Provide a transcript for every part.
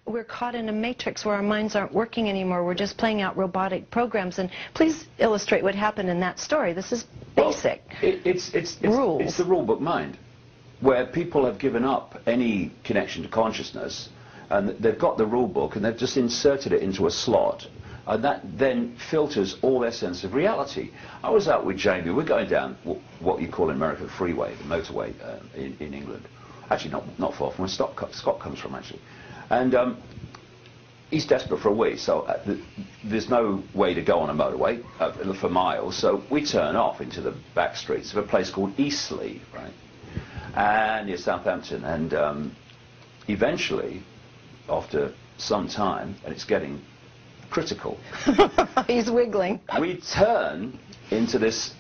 we're caught in a matrix where our minds aren't working anymore. We're just playing out robotic programs. And please illustrate what happened in that story. This is basic. Well, it's rules. It's the rule book mind, where people have given up any connection to consciousness, and they've got the rule book and they've just inserted it into a slot, and that then filters all their sense of reality. I was out with Jamie. We're going down what you call in America the freeway, the motorway in England. Actually, not far from where Scott comes from, actually. And he's desperate for a wee, so there's no way to go on a motorway for miles, so we turn off into the back streets of a place called Eastleigh, right? And near Southampton, and eventually, after some time, and it's getting critical. He's wiggling. We turn into this,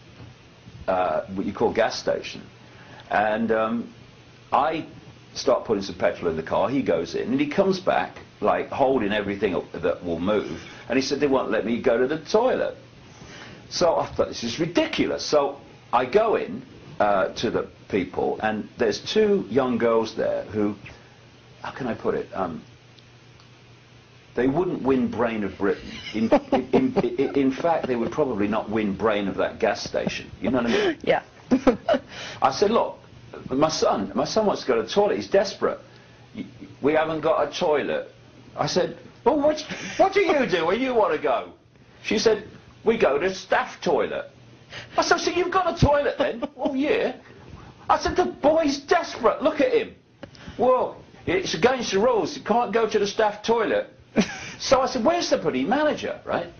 what you call gas station, and I start putting some petrol in the car. He goes in, and he comes back, like, holding everything that will move, and he said they won't let me go to the toilet. So I thought, this is ridiculous. So I go in to the people, and there's two young girls there who, how can I put it, they wouldn't win Brain of Britain. In fact, they would probably not win Brain of that gas station. You know what I mean? Yeah. I said, look, my son wants to go to the toilet. He's desperate. We haven't got a toilet. I said, well, what do you do when you want to go? She said, we go to staff toilet. I said, so you've got a toilet then? Oh, yeah. I said, the boy's desperate. Look at him. Well, it's against the rules. You can't go to the staff toilet. So I said, where's the bloody manager, right?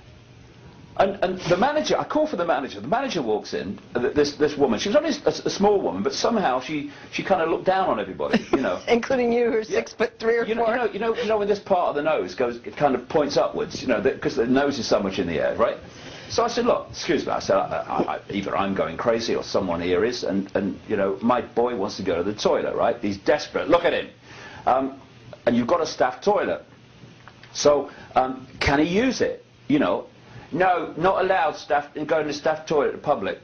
And the manager, I call for the manager walks in, this woman, she was only a small woman, but somehow she kind of looked down on everybody, you know. Including you, who's 6'3" or 4. You know when this part of the nose goes, it kind of points upwards, you know, because the nose is so much in the air, right? So I said, look, excuse me, I said, either I'm going crazy or someone here is, and you know, my boy wants to go to the toilet, right? He's desperate, look at him. And you've got a staff toilet. So, can he use it? You know, no, not allowed staff and go in the staff toilet to public.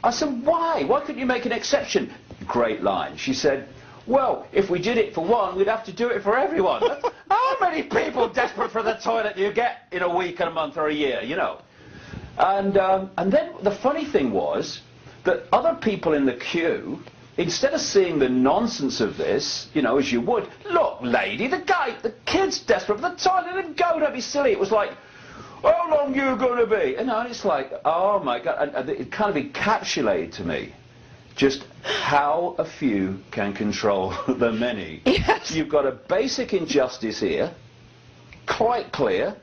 I said, why? Why couldn't you make an exception? Great line. She said, well, if we did it for one, we'd have to do it for everyone. How many people desperate for the toilet do you get in a week, and a month, or a year, you know? And then the funny thing was that other people in the queue, instead of seeing the nonsense of this, you know, as you would, look, lady, the kid's desperate for the toilet, let him go, don't be silly. It was like, how long you going to be? And it's like, oh my God, and it kind of encapsulated to me just how a few can control the many. Yes. You've got a basic injustice here, quite clear.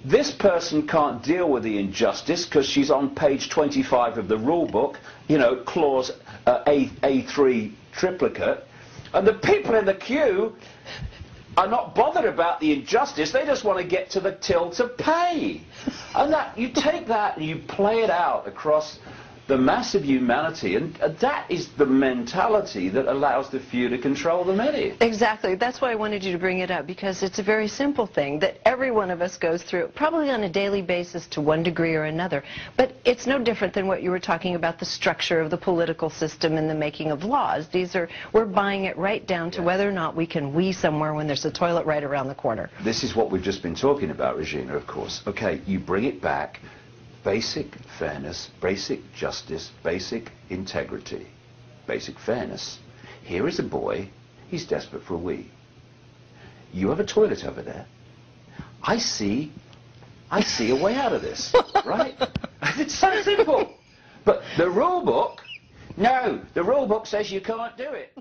This person can't deal with the injustice because she's on page 25 of the rule book, you know, clause A3 triplicate, and the people in the queue are not bothered about the injustice. They just want to get to the till to pay. And that, you take that and you play it out across the mass of humanity, and that is the mentality that allows the few to control the many. Exactly. That's why I wanted you to bring it up, because it's a very simple thing that every one of us goes through, probably on a daily basis to one degree or another. But it's no different than what you were talking about, the structure of the political system and the making of laws. We're buying it right down to whether or not we can wee somewhere when there's a toilet right around the corner. This is what we've just been talking about, Regina, of course. Okay, you bring it back. Basic fairness, basic justice, basic integrity, basic fairness. Here is a boy, he's desperate for a wee. You have a toilet over there. I see a way out of this, right? It's so simple. But the rule book, no, the rule book says you can't do it.